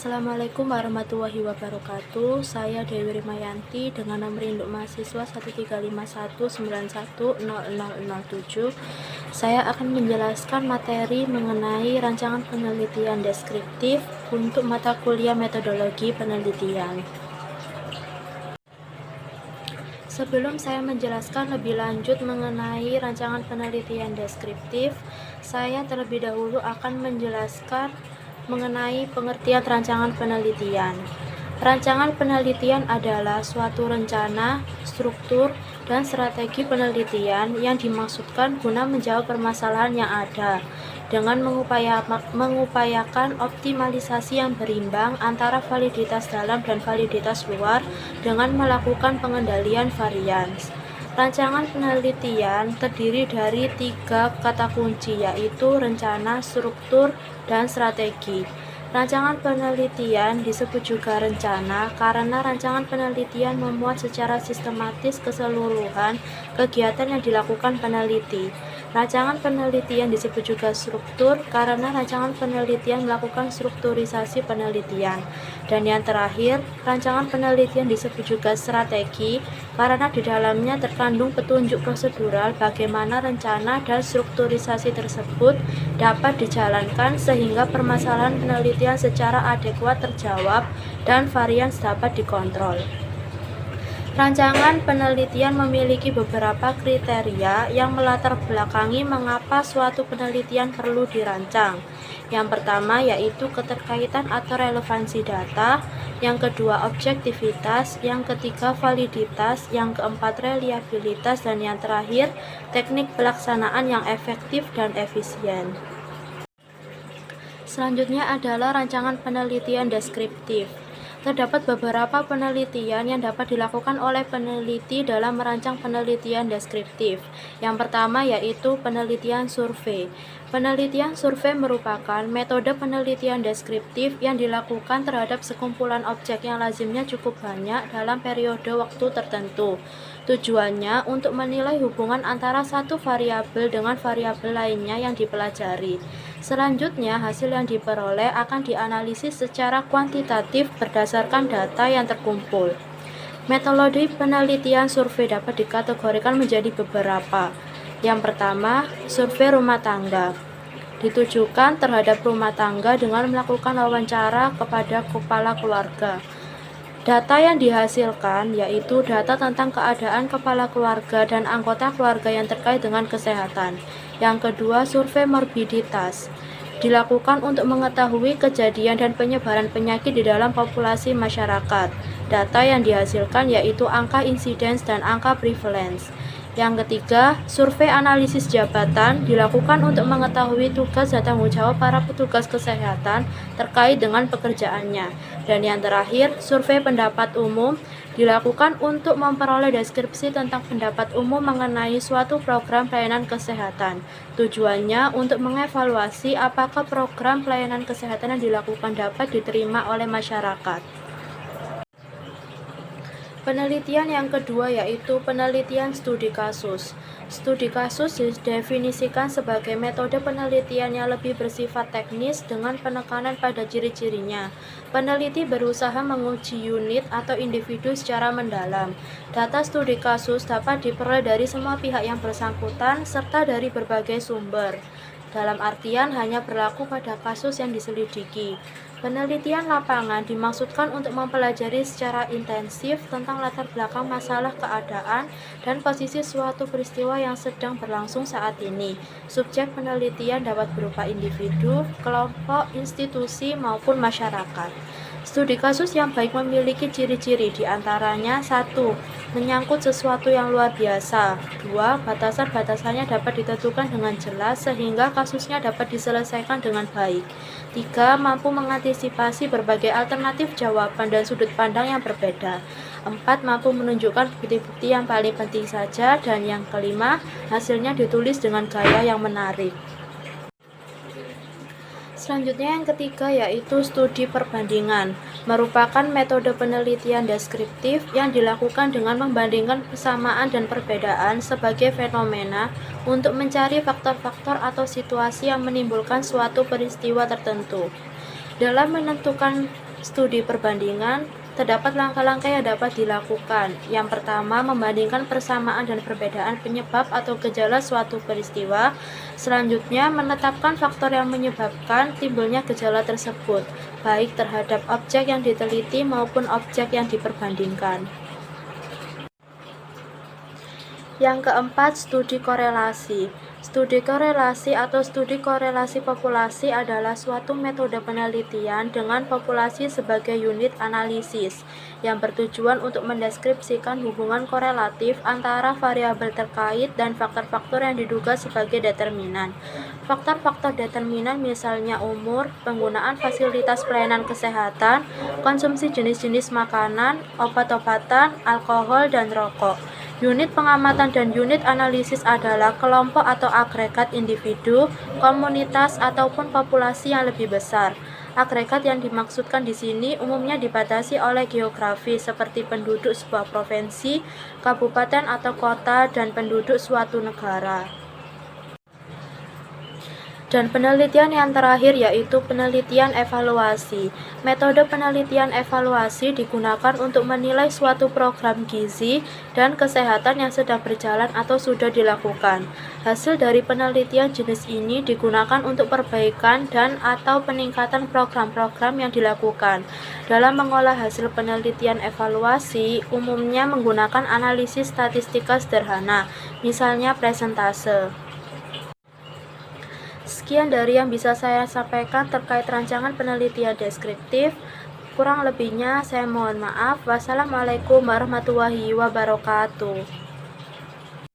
Assalamualaikum warahmatullahi wabarakatuh. Saya Dewi Rimayanti dengan nomor induk mahasiswa 13519100007. Saya akan menjelaskan materi mengenai rancangan penelitian deskriptif untuk mata kuliah metodologi penelitian. Sebelum saya menjelaskan lebih lanjut mengenai rancangan penelitian deskriptif, saya terlebih dahulu akan menjelaskan mengenai pengertian rancangan penelitian. Rancangan penelitian adalah suatu rencana, struktur, dan strategi penelitian yang dimaksudkan guna menjawab permasalahan yang ada dengan mengupayakan optimalisasi yang berimbang antara validitas dalam dan validitas luar dengan melakukan pengendalian varians. Rancangan penelitian terdiri dari 3 kata kunci, yaitu rencana, struktur, dan strategi. Rancangan penelitian disebut juga rencana karena rancangan penelitian memuat secara sistematis keseluruhan kegiatan yang dilakukan peneliti. Rancangan penelitian disebut juga struktur karena rancangan penelitian melakukan strukturisasi penelitian. Dan yang terakhir, rancangan penelitian disebut juga strategi karena di dalamnya terkandung petunjuk prosedural bagaimana rencana dan strukturisasi tersebut dapat dijalankan sehingga permasalahan penelitian secara adekuat terjawab dan varians dapat dikontrol. Rancangan penelitian memiliki beberapa kriteria yang melatar belakangi mengapa suatu penelitian perlu dirancang. Yang pertama yaitu keterkaitan atau relevansi data, yang kedua objektivitas, yang ketiga validitas, yang keempat reliabilitas, dan yang terakhir teknik pelaksanaan yang efektif dan efisien. Selanjutnya adalah rancangan penelitian deskriptif. Terdapat beberapa penelitian yang dapat dilakukan oleh peneliti dalam merancang penelitian deskriptif. Yang pertama yaitu penelitian survei. Penelitian survei merupakan metode penelitian deskriptif yang dilakukan terhadap sekumpulan objek yang lazimnya cukup banyak dalam periode waktu tertentu. Tujuannya untuk menilai hubungan antara satu variabel dengan variabel lainnya yang dipelajari. Selanjutnya, hasil yang diperoleh akan dianalisis secara kuantitatif berdasarkan data yang terkumpul. Metode penelitian survei dapat dikategorikan menjadi beberapa. Yang pertama, survei rumah tangga. Ditujukan terhadap rumah tangga dengan melakukan wawancara kepada kepala keluarga. Data yang dihasilkan yaitu data tentang keadaan kepala keluarga dan anggota keluarga yang terkait dengan kesehatan. Yang kedua, survei morbiditas. Dilakukan untuk mengetahui kejadian dan penyebaran penyakit di dalam populasi masyarakat. Data yang dihasilkan yaitu angka insidens dan angka prevalence. Yang ketiga, survei analisis jabatan dilakukan untuk mengetahui tugas dan tanggung jawab para petugas kesehatan terkait dengan pekerjaannya. Dan yang terakhir, survei pendapat umum dilakukan untuk memperoleh deskripsi tentang pendapat umum mengenai suatu program pelayanan kesehatan. Tujuannya untuk mengevaluasi apakah program pelayanan kesehatan yang dilakukan dapat diterima oleh masyarakat. Penelitian yang kedua yaitu penelitian studi kasus. Studi kasus didefinisikan sebagai metode penelitian yang lebih bersifat teknis dengan penekanan pada ciri-cirinya. Peneliti berusaha menguji unit atau individu secara mendalam. Data studi kasus dapat diperoleh dari semua pihak yang bersangkutan serta dari berbagai sumber. Dalam artian hanya berlaku pada kasus yang diselidiki. Penelitian lapangan dimaksudkan untuk mempelajari secara intensif tentang latar belakang masalah keadaan dan posisi suatu peristiwa yang sedang berlangsung saat ini. Subjek penelitian dapat berupa individu, kelompok, institusi, maupun masyarakat. Studi kasus yang baik memiliki ciri-ciri diantaranya 1. Menyangkut sesuatu yang luar biasa. 2. Batasan-batasannya dapat ditentukan dengan jelas sehingga kasusnya dapat diselesaikan dengan baik. 3. Mampu mengantisipasi berbagai alternatif jawaban dan sudut pandang yang berbeda. 4. Mampu menunjukkan bukti-bukti yang paling penting saja. Dan yang kelima, hasilnya ditulis dengan gaya yang menarik. Selanjutnya yang ketiga yaitu studi perbandingan, merupakan metode penelitian deskriptif yang dilakukan dengan membandingkan persamaan dan perbedaan sebagai fenomena untuk mencari faktor-faktor atau situasi yang menimbulkan suatu peristiwa tertentu. Dalam menentukan Studi perbandingan, terdapat langkah-langkah yang dapat dilakukan. Yang pertama, membandingkan persamaan dan perbedaan penyebab atau gejala suatu peristiwa. Selanjutnya, menetapkan faktor yang menyebabkan timbulnya gejala tersebut, baik terhadap objek yang diteliti maupun objek yang diperbandingkan. Yang keempat, studi korelasi. Studi korelasi atau studi korelasi populasi adalah suatu metode penelitian dengan populasi sebagai unit analisis yang bertujuan untuk mendeskripsikan hubungan korelatif antara variabel terkait dan faktor-faktor yang diduga sebagai determinan. Faktor-faktor determinan misalnya umur, penggunaan fasilitas pelayanan kesehatan, konsumsi jenis-jenis makanan, obat-obatan, alkohol, dan rokok. Unit pengamatan dan unit analisis adalah kelompok atau agregat individu, komunitas, ataupun populasi yang lebih besar. Agregat yang dimaksudkan di sini umumnya dibatasi oleh geografi seperti penduduk sebuah provinsi, kabupaten atau kota, dan penduduk suatu negara. Dan penelitian yang terakhir yaitu penelitian evaluasi. Metode penelitian evaluasi digunakan untuk menilai suatu program gizi dan kesehatan yang sedang berjalan atau sudah dilakukan. Hasil dari penelitian jenis ini digunakan untuk perbaikan dan atau peningkatan program-program yang dilakukan. Dalam mengolah hasil penelitian evaluasi, umumnya menggunakan analisis statistika sederhana, misalnya presentase. Sekian dari yang bisa saya sampaikan terkait rancangan penelitian deskriptif. Kurang lebihnya saya mohon maaf. Wassalamualaikum warahmatullahi wabarakatuh.